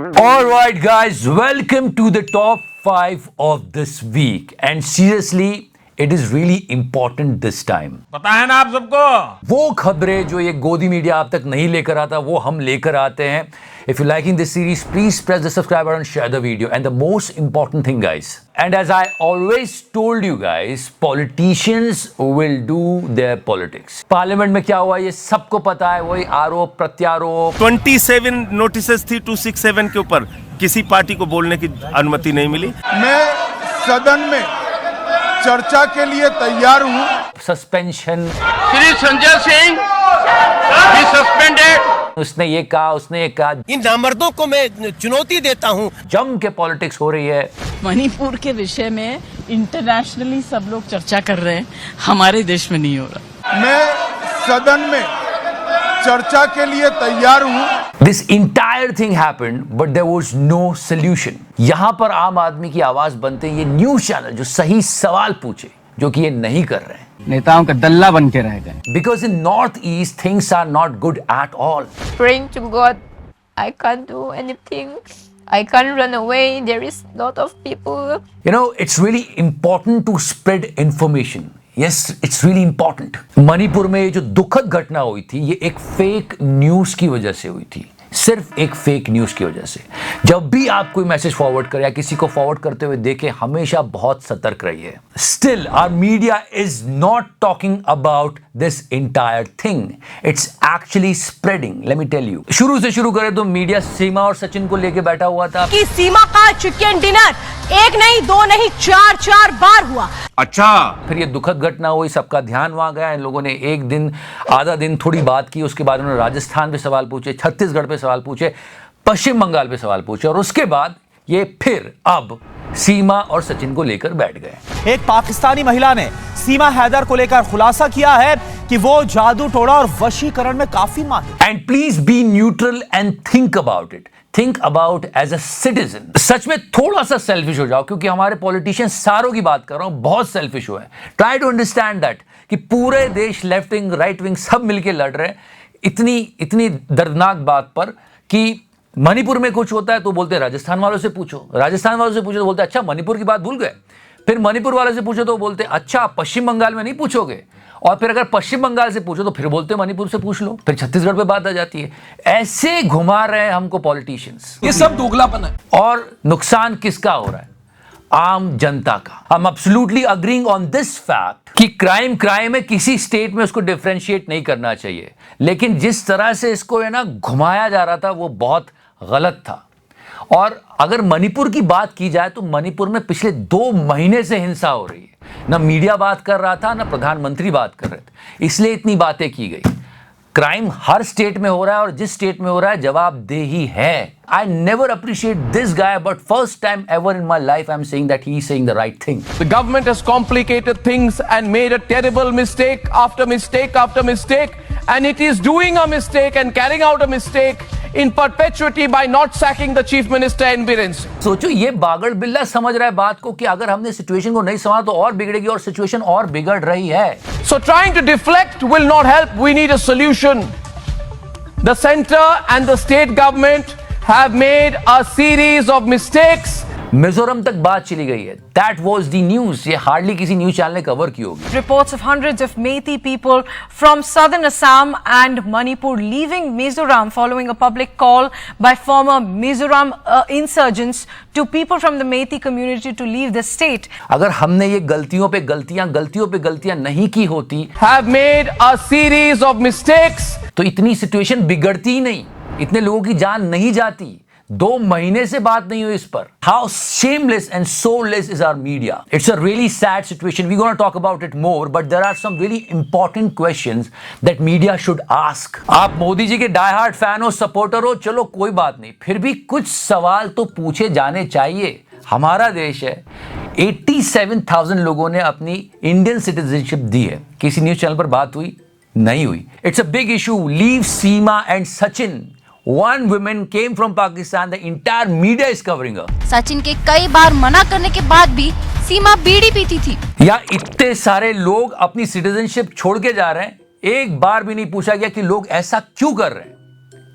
All right, guys, welcome to the top 5 of this week. And seriously, it is really important this time. पता है ना आप सबको, वो खबरें जो ये गोदी मीडिया आप तक नहीं लेकर आता, वो हम लेकर आते हैं. If you're liking this series, please press the subscribe button and share the video. And the most important thing, guys, and as I always told you guys, politicians will do their politics. Parliament में क्या हुआ ये सबको पता है. वही आरोप प्रत्यारोप. 27 नोटिसेस थी 267 के ऊपर, किसी पार्टी को बोलने की अनुमति नहीं मिली. मैं सदन में चर्चा के लिए तैयार हूं. सस्पेंशन. श्री संजय सिंह भी सस्पेंडेड. उसने ये कहा, उसने ये कहा. इन नामर्दों को मैं चुनौती देता हूं. जम के पॉलिटिक्स हो रही है. मणिपुर के विषय में इंटरनेशनली सब लोग चर्चा कर रहे हैं, हमारे देश में नहीं हो रहा. मैं सदन में चर्चा के लिए तैयार हूं. This entire thing happened, but there was no solution. यहां पर आम आदमी की आवाज बनते हैं ये न्यूज चैनल जो सही सवाल पूछे, जो कि ये नहीं कर रहे हैं. नेताओं का दल्ला बन के रह गए. Because in Northeast things are not good at all. Praying to God, I can't do anything. I can't run away. There is a lot of people. You know, it's really important to spread information. Yes, it's really important. Manipur में ये जो दुखद घटना हुई थी, ये एक fake news की वजह से हुई थी. सिर्फ एक फेक न्यूज की वजह से. जब भी आप कोई मैसेज फॉरवर्ड करें या किसी को फॉरवर्ड करते हुए देखें, हमेशा बहुत सतर्क रहिए. Still our media is not talking about this entire thing. It's actually spreading. Let me tell you. शुरू से शुरू करें तो मीडिया सीमा और सचिन को लेके बैठा हुआ था कि सीमा का चिकन डिनर एक नहीं, दो नहीं, चार बार हुआ. अच्छा, फिर ये दुखद घटना हुई, सबका ध्यान वहां गया. इन लोगों ने एक दिन, आधा दिन थोड़ी बात की. उसके बाद उन्होंने राजस्थान पे सवाल पूछे, छत्तीसगढ़ पे सवाल पूछे, पश्चिम बंगाल पे सवाल पूछे, और उसके बाद ये फिर अब सीमा और सचिन को लेकर बैठ गए. एक पाकिस्तानी महिला ने सीमा हैदर को लेकर खुलासा किया है कि वो जादू टोना और वशीकरण में काफी माहिर. And please be neutral and think about it. Think about as a citizen. सच में थोड़ा सा सेल्फिश हो जाओ, क्योंकि हमारे पॉलिटिशियन, सारों की बात कर रहा हूं, बहुत सेल्फिश हुए. ट्राई टू अंडरस्टैंड दैट कि पूरे देश, लेफ्ट विंग, राइट विंग, सब मिलके लड़ रहे हैं इतनी दर्दनाक बात पर कि मणिपुर में कुछ होता है तो बोलते हैं राजस्थान वालों से पूछो, राजस्थान वालों से पूछो तो बोलते हैं अच्छा मणिपुर की बात भूल गए. फिर मणिपुर वालों से पूछो तो बोलते हैं अच्छा पश्चिम बंगाल में नहीं पूछोगे, और फिर अगर पश्चिम बंगाल से पूछो तो फिर बोलते हैं मणिपुर से पूछ लो. फिर छत्तीसगढ़ पे बात आ जाती है. ऐसे घुमा रहे हैं हमको पॉलिटिशियंस. ये सब दोगलापन है. और नुकसान किसका हो रहा है? आम जनता का. I am absolutely agreeing on this fact कि क्राइम है, किसी स्टेट में उसको डिफरेंशिएट नहीं करना चाहिए. लेकिन जिस तरह से इसको है ना घुमाया जा रहा था, वो बहुत गलत था. और अगर मणिपुर की बात की जाए तो मणिपुर में पिछले 2 महीने से हिंसा हो रही है. ना मीडिया बात कर रहा था, ना प्रधानमंत्री बात कर रहे थे, इसलिए इतनी बातें की गई. क्राइम हर स्टेट में हो रहा है, और जिस स्टेट में हो रहा है जवाबदेही है. I never appreciate this guy, but first time ever in my life I'm saying that he is saying the right thing. The government has complicated things and made a terrible mistake after mistake after mistake, and it is doing a mistake and carrying out a mistake in perpetuity by not sacking the chief minister and Biren Singh. सोचो ये बागड़ बिल्ला समझ रहा है बात को कि अगर हमने सिचुएशन को नहीं संभाला तो और बिगड़ेगी, और सिचुएशन और बिगड़ रही है. So trying to deflect will not help. We need a solution. The center and the state government have made a series of mistakes. Mizoram तक बात चली गई है. That was the news. ये हार्डली किसी न्यूज चैनल ने कवर की होगी. Reports of hundreds of Meitei people from southern Assam and Manipur leaving Mizoram following a public call by former Mizoram insurgents to people from the Meitei community to leave the state. अगर हमने ये गलतियों पे गलतियां नहीं की होती, Have made a series of mistakes. तो इतनी सिचुएशन बिगड़ती ही नहीं, इतने लोगों की जान नहीं जाती. 2 महीने से बात नहीं हुई इस पर. How shameless and soulless is our media. It's a really sad situation. We're going to talk about it more, but there are some really important questions that media should ask. आप मोदी जी के डाई हार्ड फैन हो, supporter हो, चलो कोई बात नहीं, फिर भी कुछ सवाल तो पूछे जाने चाहिए. हमारा देश है, 87,000 लोगों ने अपनी इंडियन सिटीजनशिप दी है. किसी न्यूज चैनल पर बात हुई? नहीं हुई. It's a big issue. Leave Seema and Sachin. One woman came from Pakistan. The entire media is covering her. Sachin के कई बार मना करने के बाद भी सीमा बीड़ी पीती थी. या इतने सारे लोग अपनी सिटीजनशिप छोड़ के जा रहे हैं, एक बार भी नहीं पूछा गया कि लोग ऐसा क्यों कर रहे हैं.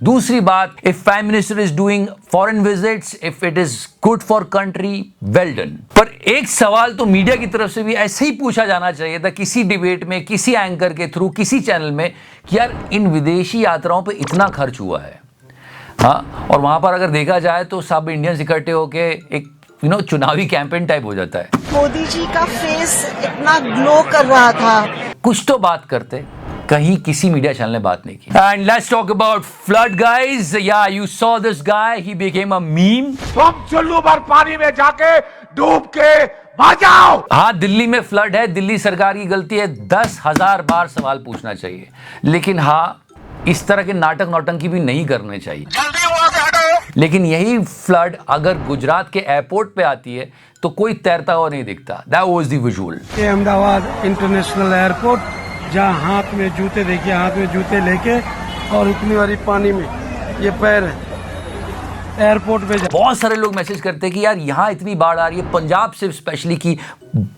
दूसरी बात, if prime minister is doing foreign visits, if it is good for country, well done. पर एक सवाल तो मीडिया की तरफ से भी ऐसे ही पूछा जाना चाहिए था किसी डिबेट में, किसी एंकर के थ्रू, किसी चैनल में, कि यार इन विदेशी यात्राओं पे इतना खर्च हुआ है, हाँ, और वहां पर अगर देखा जाए तो सब इंडियंस इकट्ठे होके एक चुनावी कैंपेन टाइप हो जाता है। मोदी जी का फेस इतना ग्लो कर रहा था, कुछ तो बात करते, कहीं किसी मीडिया चैनल ने बात नहीं की। And let's talk about flood guys. या you saw this guy, he became a meme. तुम चुल्लू भर पानी में जाके डूब के मर जाओ। हाँ, दिल्ली में फ्लड है, दिल्ली सरकार की गलती है, 10,000 बार सवाल पूछना चाहिए, लेकिन हाँ, इस तरह के नाटक नौटंकी भी नहीं करने चाहिए। लेकिन यही फ्लड अगर गुजरात के एयरपोर्ट पे आती है तो कोई तैरता हुआ नहीं दिखता। That was the visual. Ahmedabad international airport, जहाँ हाथ में जूते, देखिए हाथ में जूते लेके, और इतनी बड़ी पानी में ये पैर है एयरपोर्ट पे। बहुत सारे लोग मैसेज करते हैं कि यार यहाँ इतनी बाढ़ आ रही है, पंजाब से स्पेशली, की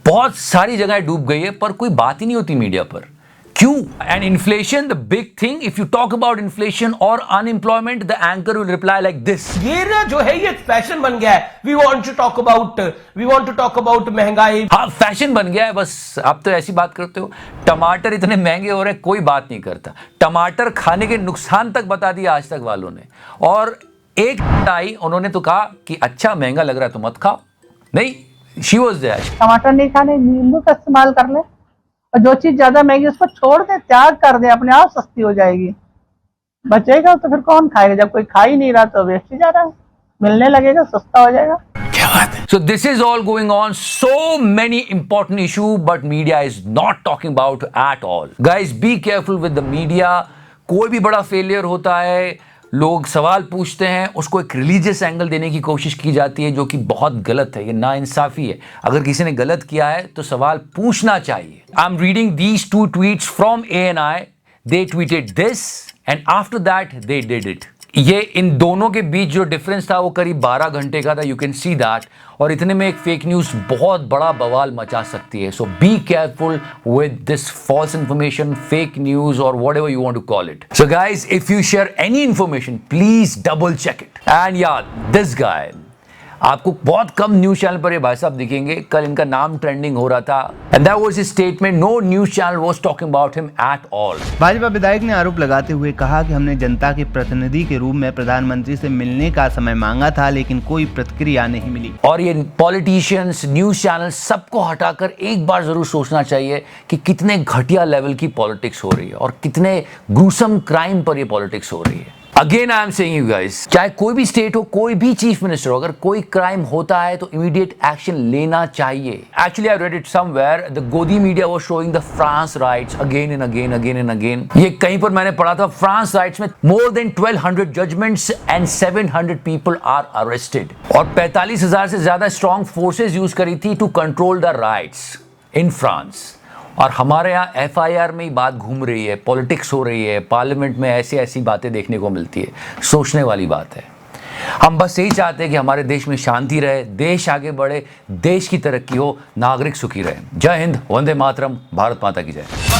बहुत सारी जगह डूब गई है, पर कोई बात ही नहीं होती मीडिया पर। क्यों? And inflation, the big thing, if you talk about inflation और unemployment, the anchor will reply like this. ये ना जो है ये फैशन बन गया है। We want to talk about महंगाई। हाँ, फैशन बन गया है, बस आप तो ऐसी बात करते हो। टमाटर इतने महंगे हो रहे हैं, कोई बात नहीं करता। टमाटर खाने के नुकसान तक बता दिया आज तक वालों ने, और एक आई उन्होंने तो कहा कि अच्छा महंगा लग रहा है तो मत खाओ। नहीं, शी वाज देयर। टमाटर नहीं खाने, नींबू का इस्तेमाल कर ले, और जो चीज ज्यादा महंगी उसको छोड़ दे, त्याग कर दे, अपने आप सस्ती हो जाएगी। बचेगा तो फिर कौन खाएगा? जब कोई खा ही नहीं रहा तो वेस्ट ही जा रहा है, मिलने लगेगा, सस्ता हो जाएगा। क्या बात है? So this is all going on, so many important issue, but media is not talking about at all. Guys, be careful with the media. कोई भी बड़ा फेलियर होता है, लोग सवाल पूछते हैं, उसको एक रिलीजियस एंगल देने की कोशिश की जाती है, जो कि बहुत गलत है। ये नाइंसाफी है। अगर किसी ने गलत किया है तो सवाल पूछना चाहिए। I am reading these 2 tweets from ANI. They tweeted this and after that they did it. ये इन दोनों के बीच जो डिफरेंस था वो करीब 12 घंटे का था। You can see that. और इतने में एक फेक न्यूज बहुत बड़ा बवाल मचा सकती है। So be careful with this false information, fake news, और whatever you want to call it. So guys, if you share any information, please double check it. And यार, दिस गाय, आपको बहुत कम न्यूज चैनल पर ये भाई साहब दिखेंगे। कल इनका नाम ट्रेंडिंग हो रहा था, and that was his statement. No news channel was talking about him at all. Bhajpa विधायक ने आरोप लगाते हुए कहा कि हमने जनता के प्रतिनिधि के रूप में प्रधानमंत्री से मिलने का समय मांगा था, लेकिन कोई प्रतिक्रिया नहीं मिली। और ये पॉलिटिशियंस, न्यूज चैनल, सबको हटाकर एक बार जरूर सोचना चाहिए कि कितने घटिया लेवल की पॉलिटिक्स हो रही है और कितने ग्रूसम क्राइम पर ये पॉलिटिक्स हो रही है। Again I am saying you guys, चाहे कोई भी स्टेट हो, कोई भी चीफ मिनिस्टर हो, अगर कोई क्राइम होता है तो इमीडिएट एक्शन लेना चाहिए। Actually I read it somewhere, the godi media was showing the France riots again and again. ये कहीं पर मैंने पढ़ा था, फ्रांस राइट्स में more than 1200 judgements and 700 people are arrested, और 45,000 से ज्यादा स्ट्रॉन्ग फोर्सेज यूज करी थी to control the riots in France. और हमारे यहाँ FIR में ही बात घूम रही है, पॉलिटिक्स हो रही है, पार्लियामेंट में ऐसी बातें देखने को मिलती है। सोचने वाली बात है। हम बस यही चाहते हैं कि हमारे देश में शांति रहे, देश आगे बढ़े, देश की तरक्की हो, नागरिक सुखी रहे। जय हिंद, वंदे मातरम, भारत माता की जय।